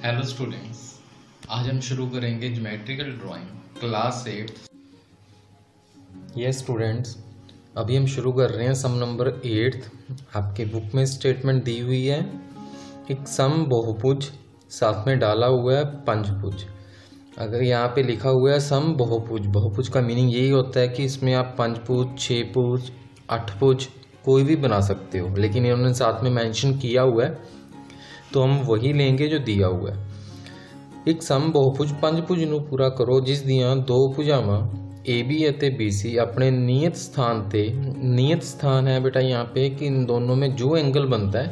Hello students, आज हम शुरू करेंगे geometrical drawing class 8। Yes students, अभी हम शुरू कर रहे हैं सम नंबर 8। आपके बुक में स्टेटमेंट दी हुई है, एक सम बहुभुज साथ में डाला हुआ है पंचभुज। अगर यहाँ पे लिखा हुआ है सम बहुभुज, बहुभुज का मीनिंग यही होता है कि इसमें आप पंचभुज, छःभुज, अठभुज कोई भी बना सकते हो, लेकिन इन्होंने साथ में मेंशन किया हुआ है तो हम वही लेंगे जो दिया हुआ है। एक सम बहुभुज पंचभुज ਨੂੰ पूरा करो जिस ਦੀਆਂ दो भुजावां AB ਅਤੇ BC अपने नियत स्थान ते, नियत स्थान है बेटा यहाँ पे कि इन दोनों में जो एंगल बनता है,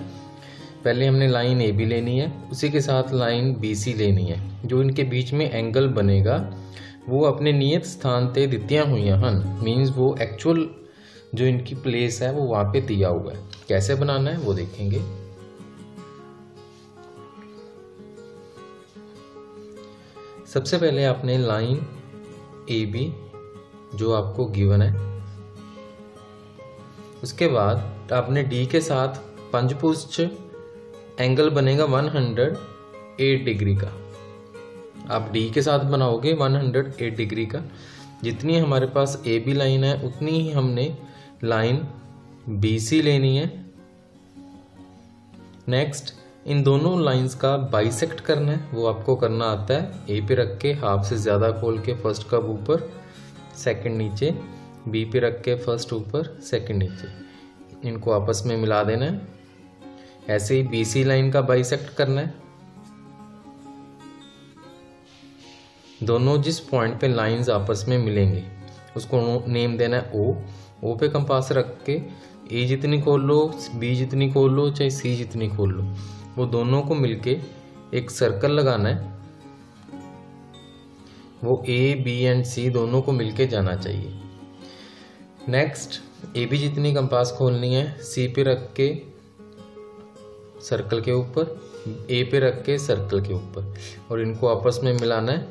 पहले हमने लाइन AB लेनी है, उसी के साथ लाइन BC लेनी है। जो इनके बीच में एंगल बनेगा वो अपने नियत स्थान ते दित्तियां हुई हैं, मीन्स वो एक्चुअल जो इनकी प्लेस है वो वहाँ पे दिया हुआ है। कैसे बनाना है वो देखेंगे। सबसे पहले आपने लाइन AB जो आपको गिवन है, उसके बाद आपने D के साथ पंचभुज एंगल बनेगा 108 डिग्री का। आप D के साथ बनाओगे 108 डिग्री का। जितनी हमारे पास AB लाइन है उतनी ही हमने लाइन BC लेनी है। नेक्स्ट इन दोनों लाइंस का बाइसेक्ट करना है, वो आपको करना आता है। ए पे रख के हाफ से ज़्यादा खोल के फर्स्ट कब ऊपर सेकंड नीचे, बी पे रख के फर्स्ट ऊपर सेकंड नीचे, इनको आपस में मिला देना है। ऐसे ही BC लाइन का बाइसेक्ट करना है। दोनों जिस पॉइंट पे लाइंस आपस में मिलेंगे उसको नेम देना है O पे कंपास रख के A जितनी खोल लो, B जितनी खोल लो, चाहे C जितनी खोल लो, वो दोनों को मिलके एक सर्कल लगाना है। वो A, B एंड C दोनों को मिलके जाना चाहिए। नेक्स्ट AB जितनी कंपास खोलनी है C पे रख के सर्कल के ऊपर, A पे रख के सर्कल के ऊपर, और इनको आपस में मिलाना है।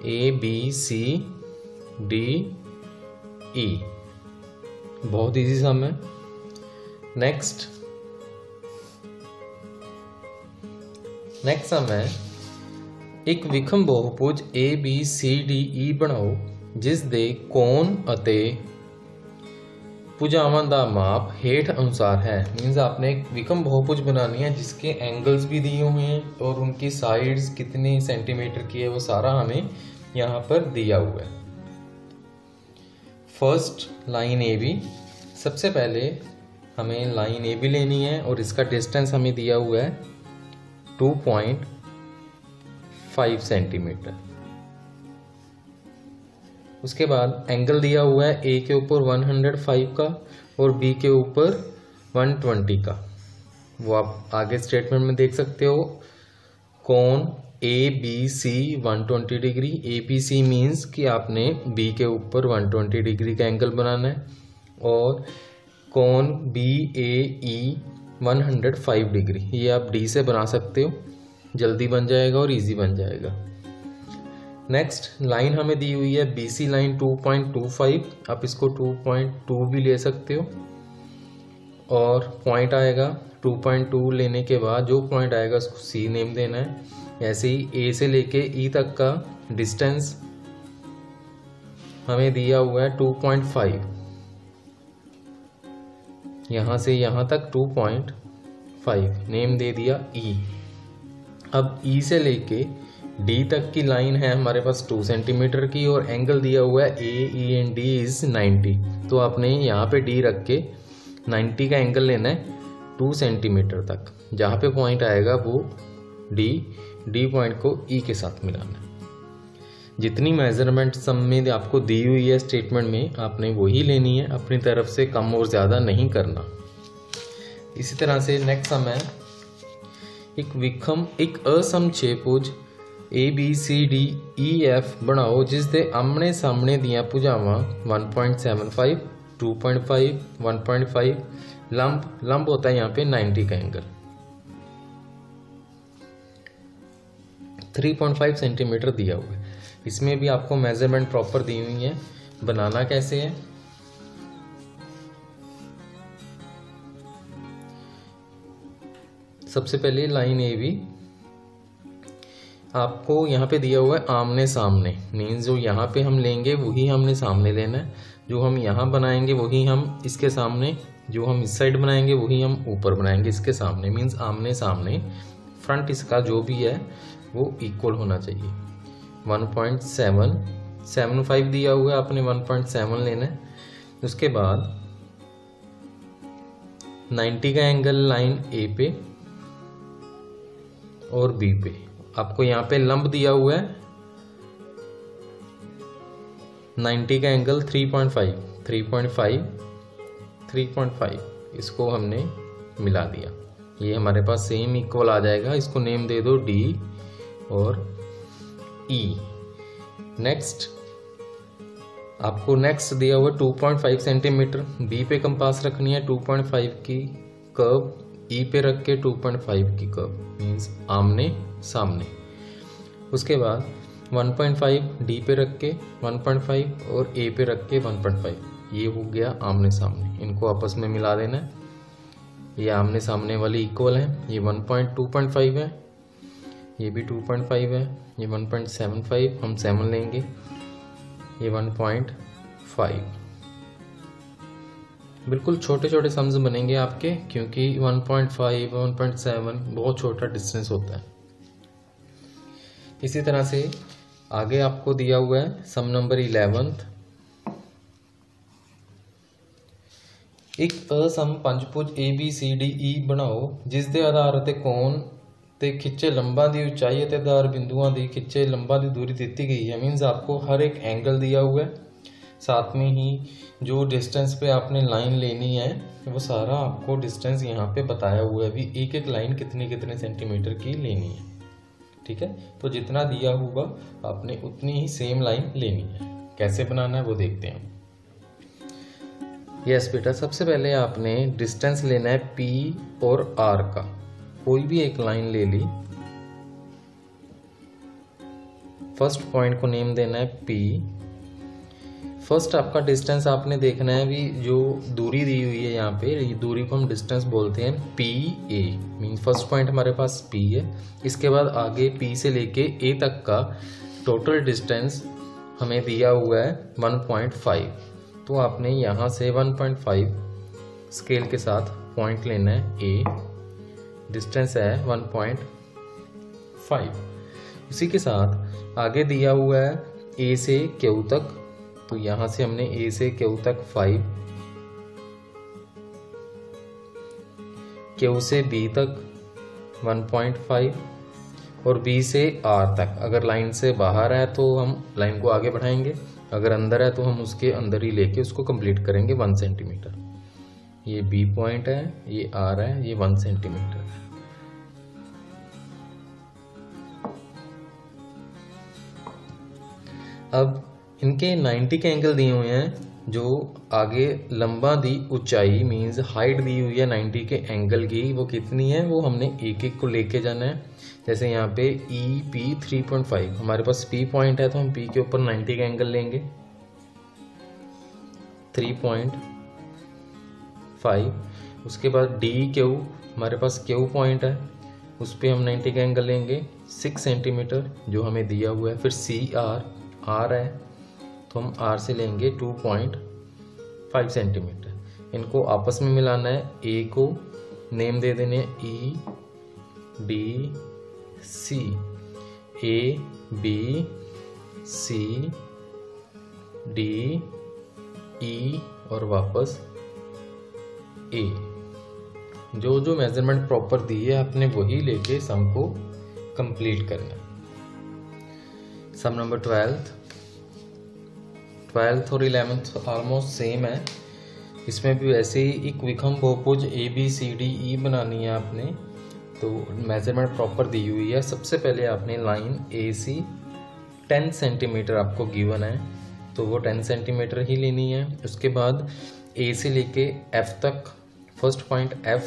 A, B, C, D, E। बहुत इजी सम है। नेक्स्ट सम है, एक विखम बहुभुज ABCDE ਬਣਾਓ ਜਿਸ ਦੇ ਕੋਣ ਅਤੇ ਭੁਜਾਵਾਂ ਦਾ माप हेठ अनुसार है। मीन्स आपने एक विखम बहुभुज बनानी है जिसके एंगल्स भी दिए हुए हैं और उनकी साइड्स कितने सेंटीमीटर की है वो सारा हमें यहाँ पर दिया हुआ है। फर्स्ट लाइन AB, सबसे पहले हमें लाइन AB लेनी है और इसका डिस्टेंस हमें दिया हुआ है 2.5 सेंटीमीटर। उसके बाद एंगल दिया हुआ है A के ऊपर 105 का और B के ऊपर 120 का। वो आप आगे स्टेटमेंट में देख सकते हो। कोण ABC 120 डिग्री, ABC मीन्स कि आपने B के ऊपर 120 डिग्री का एंगल बनाना है, और कोण BAE 105 डिग्री, ये आप D से बना सकते हो, जल्दी बन जाएगा और इजी बन जाएगा। नेक्स्ट लाइन हमें दी हुई है BC लाइन 2.25, आप इसको 2.2 भी ले सकते हो, और पॉइंट आएगा 2.2 लेने के बाद जो पॉइंट आएगा उसको C नेम देना है। ऐसे ही A से लेके E तक का डिस्टेंस हमें दिया हुआ है 2.5, यहाँ से यहाँ तक 2.5 नेम दे दिया E। अब E से लेके D तक की लाइन है हमारे पास 2 सेंटीमीटर की और एंगल दिया हुआ है AE एंड D इज 90। तो आपने यहाँ पे D रख के 90 का एंगल लेना है 2 सेंटीमीटर तक। जहाँ पे पॉइंट आएगा वो D पॉइंट को E के साथ मिलाना है। जितनी मेजरमेंट सम में आपको दी हुई है स्टेटमेंट में, आपने वही लेनी है, अपनी तरफ से कम और ज़्यादा नहीं करना। इसी तरह से नेक्स्ट सम है, एक असम छःभुज ABCDEF ਬਣਾਓ जिस दे आमने सामने दियां भुजावां 1.75, 2.5, 1.5, लंब होता है यहाँ पे 90 का एंगल, 3.5 सेंटीमीटर दिया हुआ है। इसमें भी आपको मेजरमेंट प्रॉपर दी हुई है। बनाना कैसे है, सबसे पहले लाइन ए बी आपको यहाँ पे दिया हुआ है आमने सामने, मीन्स जो यहाँ पे हम लेंगे वही हमने सामने लेना है, जो हम यहाँ बनाएंगे वही हम इसके सामने, जो हम इस साइड बनाएंगे वही हम ऊपर बनाएंगे इसके सामने, मीन्स आमने सामने। फ्रंट इसका जो भी है वो इक्वल होना चाहिए। 1.775 दिया हुआ है, आपने 1.7 लेना है। उसके बाद 90 का एंगल लाइन ए पे और बी पे, आपको यहाँ पे लंब दिया हुआ है 90 का एंगल 3.5, इसको हमने मिला दिया, ये हमारे पास सेम इक्वल आ जाएगा। इसको नेम दे दो डी और ई। नेक्स्ट आपको नेक्स्ट दिया हुआ 2.5 सेंटीमीटर बी पे कंपास रखनी है, 2.5 की कर्व ई पे रख के 2.5 की कर्व, मीन्स आमने सामने। उसके बाद 1.5 डी पे रख के 1.5 और ए पे रख के 1.5, ये हो गया आमने सामने। इनको आपस में मिला देना है, ये आमने सामने वाली इक्वल है। ये 2.5 है, ये भी 2.5 है, ये 1.75 हम 7 लेंगे, ये 1.5। बिल्कुल छोटे छोटे सम्स बनेंगे आपके, क्योंकि 1.5 1.7 बहुत छोटा डिस्टेंस होता है। इसी तरह से आगे आपको दिया हुआ है सम नंबर 11। एक असम पंचभुज ABCDE ਬਣਾਓ ਜਿਸ ਦੇ ਆਧਾਰ ਅਤੇ ਕੋਣ ਤੇ ਖਿੱਚੇ ਲੰਬਾਂ ਦੀ ਉਚਾਈ ਅਤੇ ਆਧਾਰ ਬਿंदुओं ਦੀ खिंचे लंबा ਦੀ दूरी ਦਿੱਤੀ गई है। मीन्स आपको हर एक एंगल दिया हुआ है, साथ में ही जो डिस्टेंस पे आपने लाइन लेनी है वो सारा आपको डिस्टेंस यहाँ पे बताया हुआ है, भी एक एक लाइन कितने कितने सेंटीमीटर की लेनी है। ठीक है, तो जितना दिया होगा आपने उतनी ही सेम लाइन लेनी है। कैसे बनाना है वो देखते हैं। यस बेटा, सबसे पहले आपने डिस्टेंस लेना है P और R का। कोई भी एक लाइन ले ली, फर्स्ट पॉइंट को नेम देना है P। फर्स्ट आपका डिस्टेंस आपने देखना है, भी जो दूरी दी हुई है यहाँ पे, ये दूरी को हम डिस्टेंस बोलते हैं PA। मीन फर्स्ट पॉइंट हमारे पास P है। इसके बाद आगे P से लेके A तक का टोटल डिस्टेंस हमें दिया हुआ है 1.5। तो आपने यहाँ से 1.5 स्केल के साथ पॉइंट लेना है A, डिस्टेंस है 1.5। उसी के साथ आगे दिया हुआ है A से Q तक, तो यहाँ से हमने A से Q तक 5, Q से B तक 1.5 और B से R तक। अगर लाइन से बाहर है तो हम लाइन को आगे बढ़ाएंगे, अगर अंदर है तो हम उसके अंदर ही लेके उसको कंप्लीट करेंगे 1 सेंटीमीटर। ये B पॉइंट है, ये R है, ये 1 सेंटीमीटर। अब इनके 90 के एंगल दिए हुए हैं, जो आगे लंबा दी ऊंचाई मींस हाइट दी हुई है 90 के एंगल की, वो कितनी है वो हमने एक एक को लेके जाना है। जैसे यहाँ पे EP 3.5, हमारे पास P पॉइंट है तो हम P के ऊपर 90 का एंगल लेंगे 3.5। उसके बाद DQ, हमारे पास Q पॉइंट है, उस पर हम 90 का एंगल लेंगे 6 सेंटीमीटर जो हमें दिया हुआ है। फिर CR, R है तो हम R से लेंगे 2.5 सेंटीमीटर। इनको आपस में मिलाना है। A को नेम दे देने EDC, ABCDE और वापस A। जो जो मेजरमेंट प्रॉपर दी है आपने वही लेके सम को कंप्लीट करना है। सम नंबर 12th और 11th ऑलमोस्ट सेम है। इसमें भी वैसे ही एक विखम बहुभुज ABCDE बनानी है आपने, तो मेजरमेंट प्रॉपर दी हुई है। सबसे पहले आपने लाइन AC 10 सेंटीमीटर आपको गिवन है, तो वो 10 सेंटीमीटर ही लेनी है। उसके बाद A से लेके F तक, फर्स्ट पॉइंट F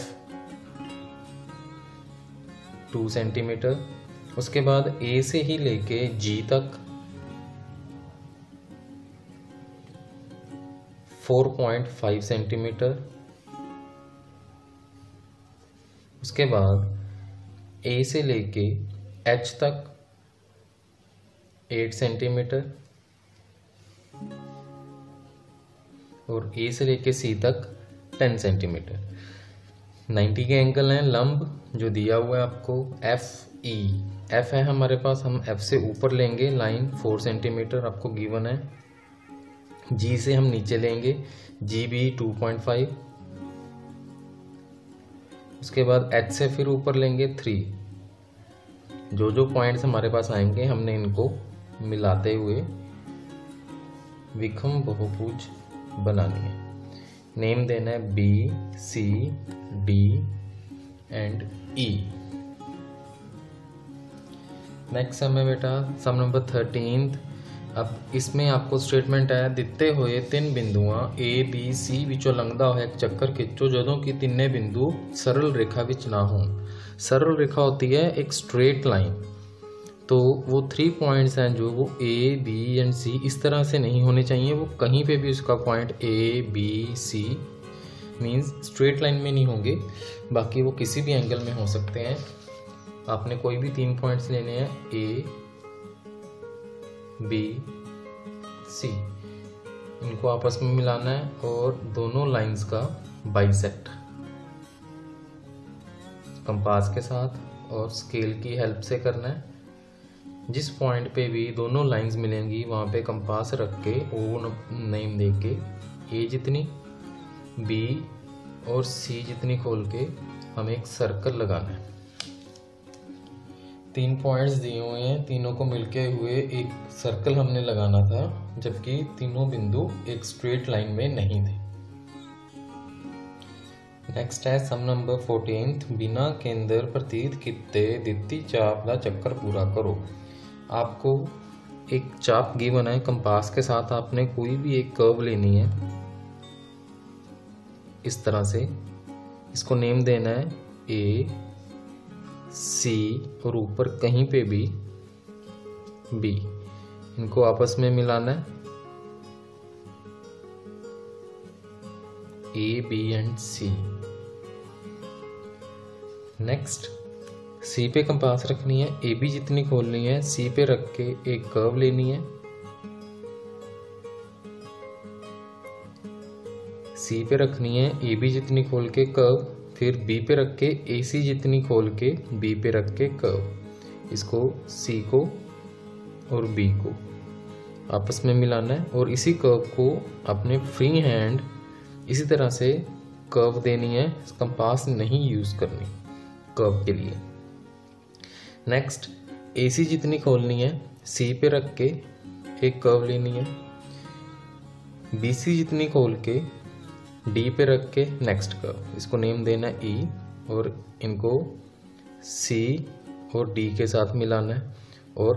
2 सेंटीमीटर। उसके बाद A से ही लेके G तक 4.5 सेंटीमीटर। उसके बाद ए से लेके एच तक 8 सेंटीमीटर और ए से लेके सी तक 10 सेंटीमीटर। 90 के एंगल हैं। लंब जो दिया हुआ है आपको एफ ई, एफ है हमारे पास, हम एफ से ऊपर लेंगे लाइन 4 सेंटीमीटर आपको गिवन है। जी से हम नीचे लेंगे, जी बी 2.5। उसके बाद एच से फिर ऊपर लेंगे 3। जो जो पॉइंट्स हमारे पास आएंगे हमने इनको मिलाते हुए विषम बहुभुज बनानी है। नेम देना है B, C, D and E. Next sum है बेटा सम नंबर 13। अब इसमें आपको स्टेटमेंट है ਦਿੱਤੇ ਹੋਏ 3 ਬਿੰਦੂਆਂ A B C ਵਿੱਚੋਂ ਲੰਘਦਾ ਹੋਇਆ एक चक्कर खिंचो ਜਦੋਂ कि ਤਿੰਨੇ बिंदु सरल रेखा ਵਿੱਚ ना हों। सरल रेखा होती है एक स्ट्रेट लाइन, तो वो 3 पॉइंट्स हैं जो वो A B एंड C इस तरह से नहीं होने चाहिए। वो कहीं पे भी उसका point A B C means straight line में नहीं होंगे, बाकी वो किसी भी एंगल में हो सकते हैं। आपने कोई भी 3 पॉइंट्स लेने हैं A B C, इनको आपस में मिलाना है और दोनों लाइंस का बाइसेक्ट कंपास के साथ और स्केल की हेल्प से करना है। जिस पॉइंट पे भी दोनों लाइंस मिलेंगी वहाँ पे कंपास रख के ओ नेम दे के ए जितनी B और C जितनी खोल के हमें एक सर्कल लगाना है। 3 पॉइंट्स दिए हुए हैं, तीनों को मिलके हुए एक सर्कल हमने लगाना था, जबकि तीनों बिंदु एक स्ट्रेट लाइन में नहीं थे। नेक्स्ट है सम नंबर 14। बिना केंद्र प्रतीत किते दित्ती चाप का चक्कर पूरा करो। आपको एक चाप गिवन है, कंपास के साथ आपने कोई भी एक कर्व लेनी है इस तरह से। इसको नेम देना है ए सी और ऊपर कहीं पे भी बी। इनको आपस में मिलाना है A B and C. Next C पे कंपास रखनी है, ए बी जितनी खोलनी है सी पे रख के एक कर्व लेनी है। सी पे रखनी है ए बी जितनी खोल के कर्व, फिर बी पे रख के ए सी जितनी खोल के बी पे रख के कर्व। इसको सी को और बी को आपस में मिलाना है और इसी कर्व को अपने फ्री हैंड इसी तरह से कर्व देनी है, कंपास नहीं यूज करनी कर्व के लिए। नेक्स्ट ए सी जितनी खोलनी है सी पे रख के एक कर्व लेनी है, बी सी जितनी खोल के डी पे रख के नेक्स्ट कर्व। इसको नेम देना है ई और इनको सी और डी के साथ मिलाना है और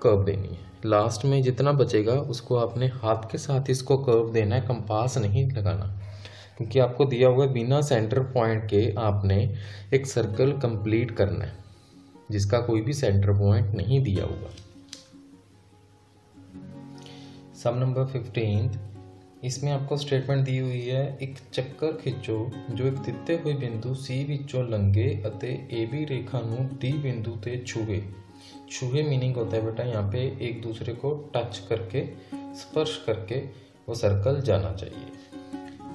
कर्व देनी है। लास्ट में जितना बचेगा उसको आपने हाथ के साथ इसको कर्व देना है, कंपास नहीं लगाना, क्योंकि आपको दिया हुआ है बिना सेंटर पॉइंट के आपने एक सर्कल कंप्लीट करना है जिसका कोई भी सेंटर पॉइंट नहीं दिया हुआ। सम नंबर 15। इसमें आपको स्टेटमेंट दी हुई है एक चक्कर खिंचो जो एक ਦਿੱਤੇ ਹੋਏ ਬਿੰਦੂ C ਵਿੱਚੋਂ लंघे ਅਤੇ AB रेखा ਨੂੰ D बिंदु ते छुए। छुए मीनिंग होता है बेटा यहाँ पे एक दूसरे को टच करके स्पर्श करके वो सर्कल जाना चाहिए।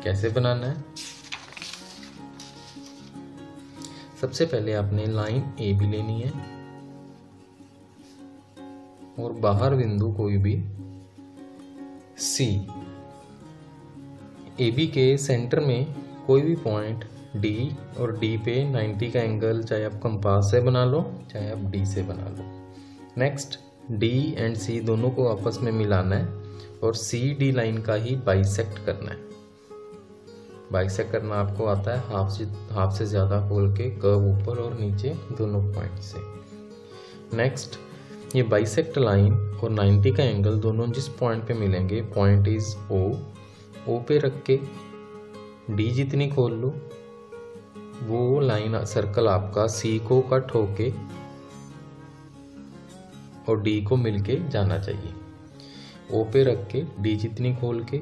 कैसे बनाना है? सबसे पहले आपने लाइन AB लेनी है और बाहर बिंदु कोई भी C। ए बी के सेंटर में कोई भी पॉइंट डी और डी पे 90 का एंगल चाहे आप कंपास से बना लो चाहे आप डी से बना लो। नेक्स्ट डी एंड सी दोनों को आपस में मिलाना है और सी डी लाइन का ही बाइसेक्ट करना है। बाइसेक्ट करना आपको आता है हाफ से ज़्यादा खोल के कर्व ऊपर और नीचे दोनों पॉइंट से। नेक्स्ट ये बाइसेक्ट लाइन और 90 का एंगल दोनों जिस पॉइंट पे मिलेंगे पॉइंट इज ओ पे रख के डी जितनी खोल लो, वो लाइन सर्कल आपका सी को कट होके और डी को मिलके जाना चाहिए। ओ पे रख के डी जितनी खोल के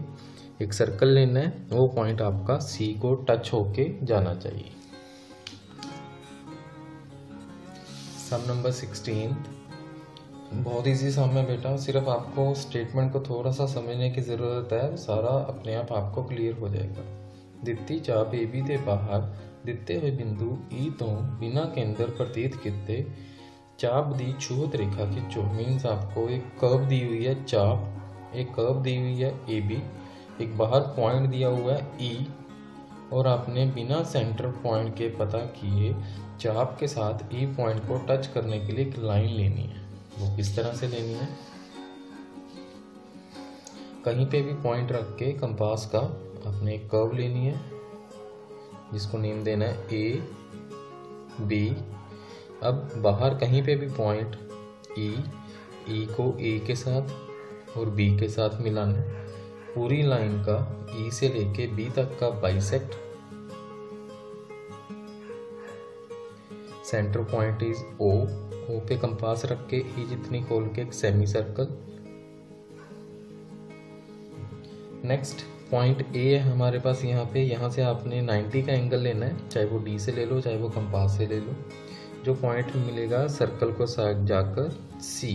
एक सर्कल लेना है, वो पॉइंट आपका सी को टच होके जाना चाहिए। सम नंबर 16 बहुत इजी सम है बेटा, सिर्फ आपको स्टेटमेंट को थोड़ा सा समझने की ज़रूरत है, सारा अपने आप आपको क्लियर हो जाएगा। ਦਿੱਤੀ ਚਾਪ ਏ ਬੀ ਦੇ ਬਾਹਰ ਦਿੱਤੇ ਹੋਏ ਬਿੰਦੂ E ਤੋਂ बिना केंद्र प्रतीत किते चाप दी छूत रेखा खींचो। मीन्स आपको एक कर्व दी हुई है चाप, एक कर्व दी हुई है ए बी, एक बाहर पॉइंट दिया हुआ है E, और आपने बिना सेंटर पॉइंट के पता किए चाप के साथ E पॉइंट को टच करने के लिए एक लाइन लेनी है। वो किस तरह से लेनी है? कहीं पे भी पॉइंट रख के कंपास का आपने एक कर्व लेनी है जिसको नेम देना है ए बी। अब बाहर कहीं पे भी पॉइंट ई को ए के साथ और बी के साथ मिलाना है। पूरी लाइन का ई से लेके बी तक का बाइसेक्ट, सेंटर पॉइंट इज ओ पे कंपास रख के ई जितनी खोल के एक semi circle. Next point A है हमारे पास यहाँ पे, यहाँ से आपने 90 का एंगल लेना है, चाहे वो डी से ले लो चाहे वो कंपास से ले लो। जो पॉइंट मिलेगा सर्कल को साथ जाकर सी।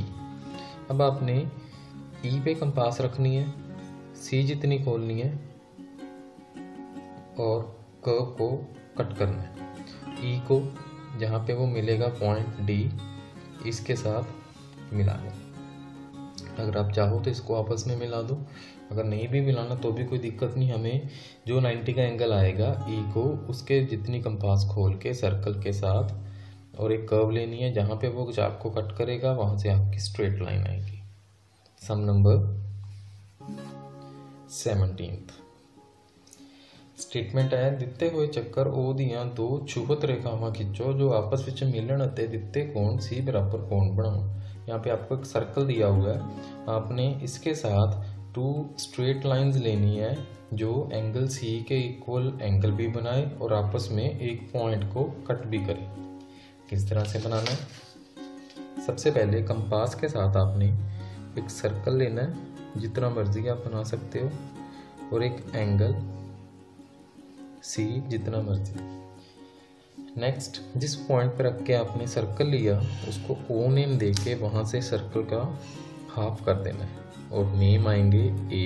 अब आपने ई पे कंपास रखनी है, सी जितनी खोलनी है और कर्व को कट करना है। ई को जहाँ पे वो मिलेगा पॉइंट डी इसके साथ मिला लो। अगर आप चाहो तो इसको आपस में मिला दो, अगर नहीं भी मिलाना तो भी कोई दिक्कत नहीं। हमें जो 90 का एंगल आएगा ई को उसके जितनी कंपास खोल के सर्कल के साथ और एक कर्व लेनी है, जहाँ पे वो चाप को कट करेगा वहाँ से आपकी स्ट्रेट लाइन आएगी। सम नंबर 17 स्टेटमेंट है ਦਿੱਤੇ ਹੋਏ ਚੱਕਰ O ਦੀਆਂ ਦੋ ਛੂਹਤ ਰੇਖਾਵਾਂ खिंचो जो आपस ਵਿੱਚ मिलन ਅਤੇ ਦਿੱਤੇ कोण C बराबर कोण बनाओ। यहाँ पे आपको एक सर्कल दिया हुआ है, आपने इसके साथ 2 स्ट्रेट लाइंस लेनी है जो एंगल C के इक्वल एंगल भी बनाए और आपस में एक पॉइंट को कट भी करे। किस तरह से बनाना है? सबसे पहले कंपास के साथ आपने एक सर्कल लेना है, जितना मर्जी आप बना सकते हो, और एक एंगल C जितना मर्जी। नेक्स्ट जिस पॉइंट पर रख के आपने सर्कल लिया उसको O नेम दे के वहाँ से सर्कल का हाफ कर देना है और नेम आएंगे A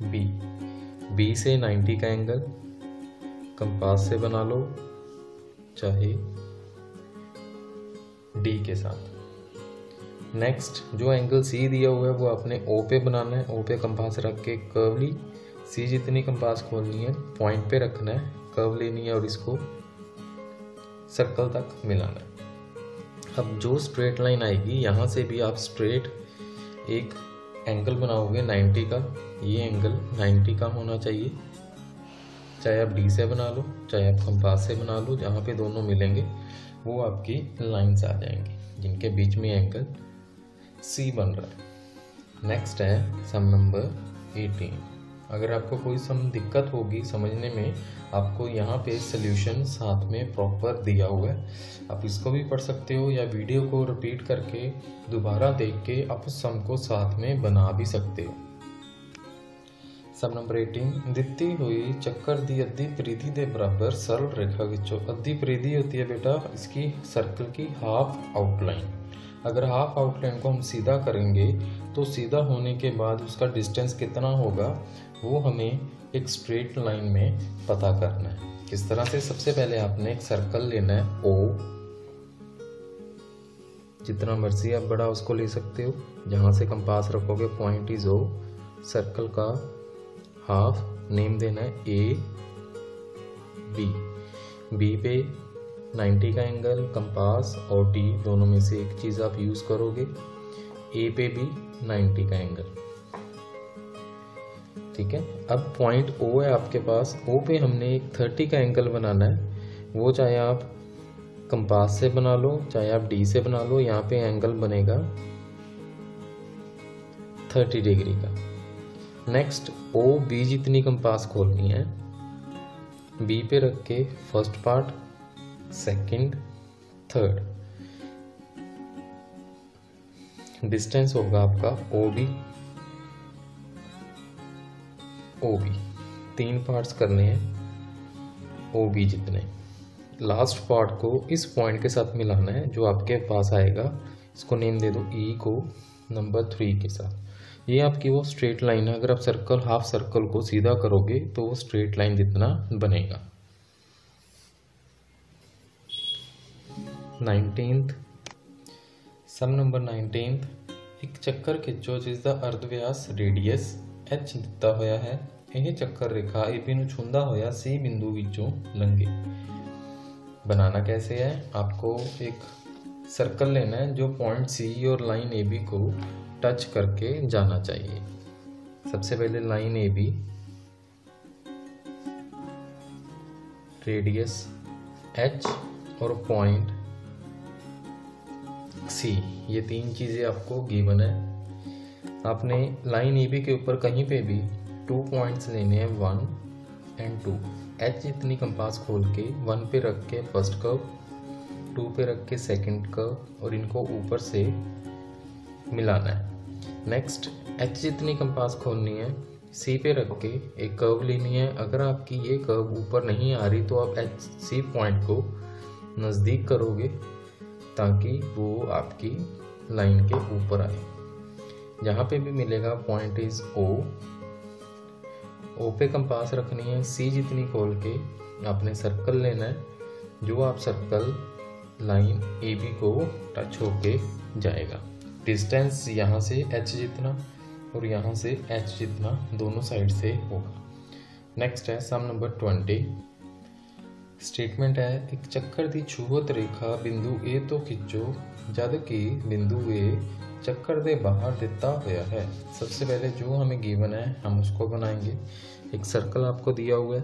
B। B से 90 का एंगल कंपास से बना लो चाहे D के साथ। नेक्स्ट जो एंगल C दिया हुआ है वो आपने O पे बनाना है, O पे कंपास रख के कर्व ली, C जितनी कंपास खोलनी है पॉइंट पे रखना है, कर्व लेनी है और इसको सर्कल तक मिलाना है। अब जो स्ट्रेट लाइन आएगी यहाँ से भी आप स्ट्रेट एक एंगल बनाओगे 90 का। ये एंगल 90 का होना चाहिए, चाहे आप डी से बना लो चाहे आप कंपास से बना लो, जहाँ पे दोनों मिलेंगे वो आपकी लाइंस आ जाएंगी जिनके बीच में एंगल सी बन रहा है। नेक्स्ट है सम नंबर 18। अगर आपको कोई सम दिक्कत होगी समझने में, आपको यहाँ पे सल्यूशन साथ में प्रॉपर दिया हुआ है, आप इसको भी पढ़ सकते हो या वीडियो को रिपीट करके दोबारा देख के आप उस सम को साथ में बना भी सकते हो। सम नंबर 18 ਦਿੱਤੀ हुई चक्कर दी अद्धी परिधि के बराबर सरल रेखा खींचो। अद्धी परिधि होती है बेटा इसकी सर्कल की हाफ आउटलाइन। अगर हाफ आउटलाइन को हम सीधा करेंगे तो सीधा होने के बाद उसका डिस्टेंस कितना होगा वो हमें एक स्ट्रेट लाइन में पता करना है। किस तरह से? सबसे पहले आपने एक सर्कल लेना है O, जितना मर्जी आप बड़ा उसको ले सकते हो, जहाँ से कंपास रखोगे पॉइंट इज O, सर्कल का हाफ नेम देना है A B। B पे 90 का एंगल, कंपास और D दोनों में से एक चीज़ आप यूज़ करोगे। A पे भी 90 का एंगल, ठीक है। अब पॉइंट O है आपके पास, O पे हमने एक 30 का एंगल बनाना है। वो चाहे आप कंपास से बना लो चाहे आप D से बना लो, यहाँ पे एंगल बनेगा 30 डिग्री का। नेक्स्ट O B जितनी कंपास खोलनी है, B पे रख के first part, second, third, distance होगा आपका OB 3 पार्ट्स करने हैं OB जितने। लास्ट पार्ट को इस पॉइंट के साथ मिलाना है जो आपके पास आएगा। इसको नेम दे दो ई को नंबर 3 के साथ। ये आपकी वो स्ट्रेट लाइन है। अगर आप सर्कल हाफ सर्कल को सीधा करोगे तो वो स्ट्रेट लाइन जितना बनेगा। 19th सम नंबर 19th, एक ਚੱਕਰ ਖਿੱਚੋ ਜਿਸ ਦਾ ਅਰਧ ਵਿਆਸ ਰੇਡੀਅਸ h ਦਿੱਤਾ ਹੋਇਆ ਹੈ। ਇਹ ਚੱਕਰ रेखा AB ਨੂੰ ਛੂੰਹਦਾ ਹੋਇਆ C बिंदु ਵਿੱਚੋਂ लंघे। बनाना कैसे है, आपको एक सर्कल लेना है जो पॉइंट C और लाइन AB को टच करके जाना चाहिए। सबसे पहले लाइन AB, रेडियस h और पॉइंट C, ये 3 चीज़ें आपको गिवन है। आपने लाइन AB के ऊपर कहीं पे भी 2 पॉइंट्स लेने हैं, 1 और 2। h इतनी कंपास खोल के 1 पे रख के फर्स्ट कर्व, 2 पे रख के सेकंड कर्व और इनको ऊपर से मिलाना है। नेक्स्ट h जितनी कंपास खोलनी है C पे रख के एक कर्व लेनी है। अगर आपकी ये कर्व ऊपर नहीं आ रही तो आप C पॉइंट को नज़दीक करोगे ताकि वो आपकी लाइन के ऊपर आए। जहाँ पे भी मिलेगा पॉइंट इज O पे कंपास रखनी है। C जितनी खोल के आपने सर्कल लेना है जो आप सर्कल लाइन AB को टच होके जाएगा। डिस्टेंस यहाँ से h जितना और यहाँ से h जितना दोनों साइड से होगा। नेक्स्ट है सम नंबर 20। स्टेटमेंट है, एक ਚੱਕਰ ਦੀ ਛੂਹਤ ਰੇਖਾ ਬਿੰਦੂ A ਤੋਂ खिंचो जद कि बिंदु A चक्कर दे बाहर दिता हुआ है। सबसे पहले जो हमें गिवन है हम उसको बनाएंगे। एक सर्कल आपको दिया हुआ है,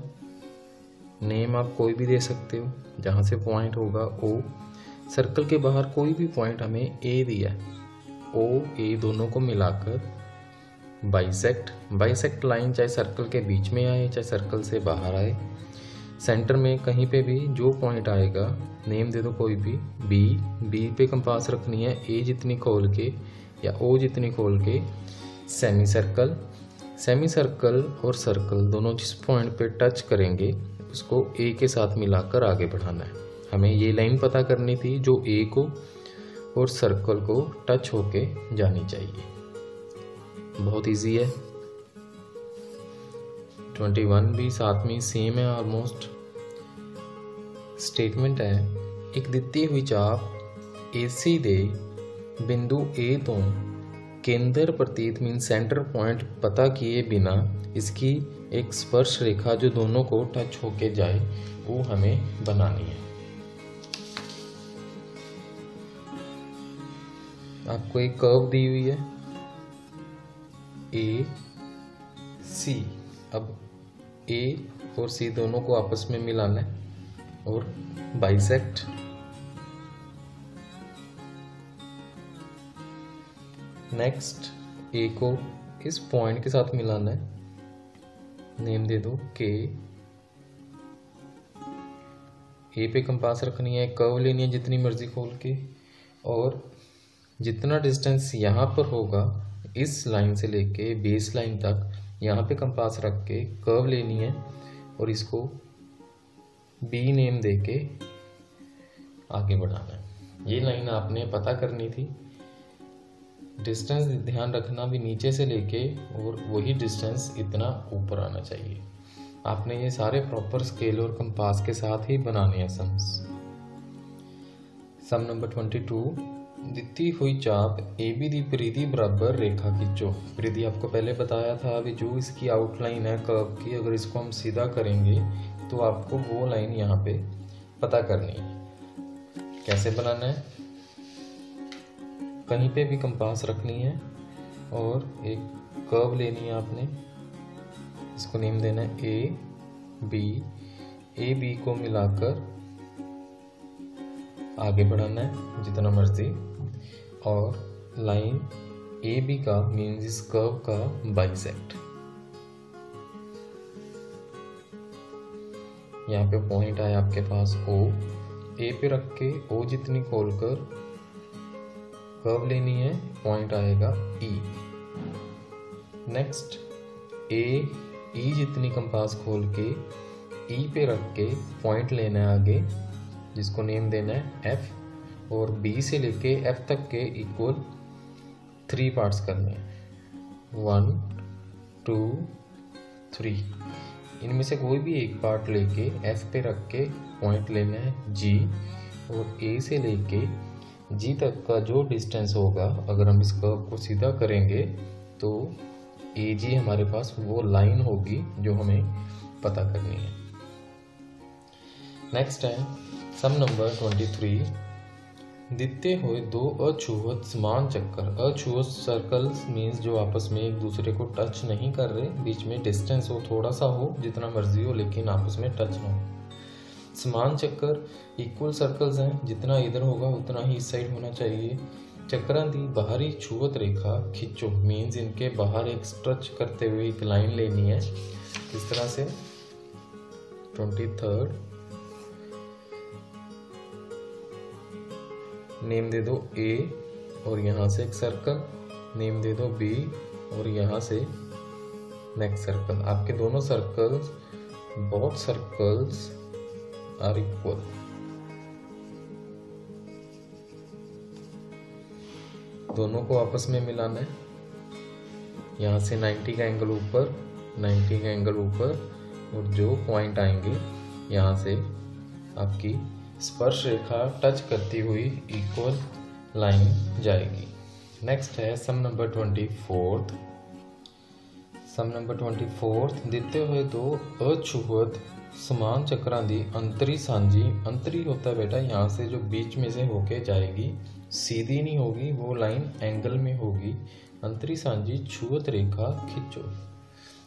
नेम आप कोई भी दे सकते हो, जहाँ से पॉइंट होगा O। सर्कल के बाहर कोई भी पॉइंट हमें A दिया है, O A दोनों को मिलाकर बाइसेक्ट लाइन चाहे सर्कल के बीच में आए चाहे सर्कल से बाहर आए। सेंटर में कहीं पे भी जो पॉइंट आएगा नेम दे दो कोई भी, बी पे कंपास रखनी है ए जितनी खोल के या ओ जितनी खोल के। सेमी सर्कल और सर्कल दोनों जिस पॉइंट पे टच करेंगे उसको ए के साथ मिलाकर आगे बढ़ाना है। हमें ये लाइन पता करनी थी जो ए को और सर्कल को टच होके जानी चाहिए। बहुत इजी है। 21 भी साथ में सेम है ऑलमोस्ट। स्टेटमेंट है, एक ਦਿੱਤੀ हुई चाप AC ਦੇ बिंदु A तो केंद्र प्रतीत मीन सेंटर पॉइंट पता किए बिना इसकी एक स्पर्श रेखा जो दोनों को टच होके जाए वो हमें बनानी है। आपको एक कर्व दी हुई है AC। अब A और C दोनों को आपस में मिलाना है और बाइसेक्ट। नेक्स्ट A को इस पॉइंट के साथ मिलाना है, नेम दे दो K। A पे कंपास रखनी है, कर्व लेनी है जितनी मर्जी खोल के और जितना डिस्टेंस यहाँ पर होगा इस लाइन से लेके बेस लाइन तक यहाँ पे कंपास रख के कर्व लेनी है और इसको B नेम दे के आगे बढ़ाना है। ये लाइन आपने पता करनी थी। डिस्टेंस ध्यान रखना भी नीचे से लेके और वही डिस्टेंस इतना ऊपर आना चाहिए। आपने ये सारे प्रॉपर स्केल और कंपास के साथ ही बनाने हैं सम्स। सम नंबर 22, ਦਿੱਤੀ हुई चाप AB दी परिधि बराबर रेखा खींचो। परिधि आपको पहले बताया था अभी जो इसकी आउटलाइन है कर्व की, अगर इसको हम सीधा करेंगे तो आपको वो लाइन यहाँ पे पता करनी है। कैसे बनाना है, कहीं पे भी कंपास रखनी है और एक कर्व लेनी है आपने, इसको नेम देना है AB को मिलाकर आगे बढ़ाना है जितना मर्जी और लाइन AB का मीन्स इस कर्व का बाइसेक्ट। यहाँ पे पॉइंट आया आपके पास O, A पे रख के O जितनी खोलकर कर्व लेनी है, पॉइंट आएगा E। नेक्स्ट E जितनी कंपास खोल के E पे रख के पॉइंट लेना है आगे, जिसको नेम देना है एफ, और बी से लेके एफ तक के इक्वल 3 पार्ट्स करने हैं, 1 2 3। इनमें से कोई भी एक पार्ट लेके एफ पे रख के पॉइंट लेना है जी, और ए से लेके जी तक का जो डिस्टेंस होगा, अगर हम इस कर्व को सीधा करेंगे तो ए जी हमारे पास वो लाइन होगी जो हमें पता करनी है। नेक्स्ट है सम नंबर 23। दिते हुए दो अछूत समान चक्कर, अछूत सर्कल्स मीन्स जो आपस में एक दूसरे को टच नहीं कर रहे, बीच में डिस्टेंस हो थोड़ा सा हो, जितना मर्जी हो, लेकिन आपस में टच ना हो। समान चक्कर इक्वल सर्कल्स हैं, जितना इधर होगा उतना ही इस साइड होना चाहिए। चक्करां दी बाहरी छुअत रेखा खींचो मीन्स इनके बाहर एक स्ट्रेच करते हुए एक लाइन लेनी है। इस तरह से 23rd नेम दे दो ए, और यहाँ से एक सर्कल नेम दे दो बी, और यहाँ से नेक्स्ट सर्कल। आपके दोनों circles, both circles are equal. दोनों को आपस में मिलाना है। यहाँ से 90 का एंगल ऊपर, 90 का एंगल ऊपर, और जो पॉइंट आएंगे यहाँ से आपकी स्पर्श रेखा टच करती हुई इक्वल लाइन जाएगी। नेक्स्ट है सम नंबर 24। सम नंबर 24 दिते हुए दो अछूत समान चक्रां दी अंतरी सांझी, अंतरी होता है बेटा यहाँ से जो बीच में से होके जाएगी, सीधी नहीं होगी, वो लाइन एंगल में होगी। अंतरी सांझी छुअत रेखा खींचो।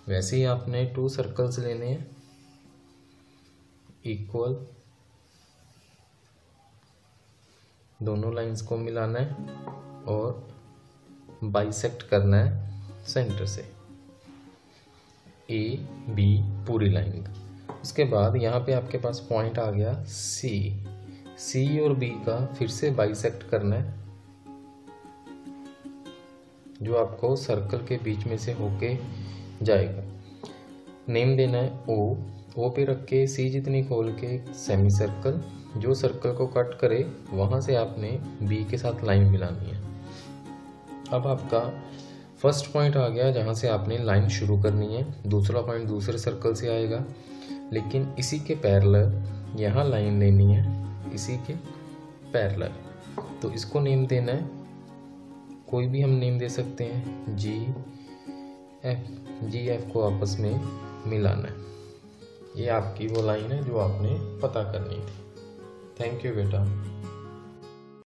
वैसे ही आपने 2 सर्कल्स लेने हैं इक्वल, दोनों लाइंस को मिलाना है और बाइसेक्ट करना है सेंटर से ए बी पूरी लाइन। उसके बाद यहाँ पे आपके पास पॉइंट आ गया सी, सी और बी का फिर से बाइसेक्ट करना है, जो आपको सर्कल के बीच में से होके जाएगा। नेम देना है ओ, ओ पे रख के सी जितनी खोल के सेमी सर्कल, जो सर्कल को कट करे वहां से आपने बी के साथ लाइन मिलानी है। अब आपका फर्स्ट पॉइंट आ गया जहां से आपने लाइन शुरू करनी है, दूसरा पॉइंट दूसरे सर्कल से आएगा, लेकिन इसी के पैरेलल यहाँ लाइन लेनी है, इसी के पैरेलल। तो इसको नेम देना है, कोई भी हम नेम दे सकते हैं, जी एफ को आपस में मिलाना है। ये आपकी वो लाइन है जो आपने पता करनी थी। थैंक यू बेटा।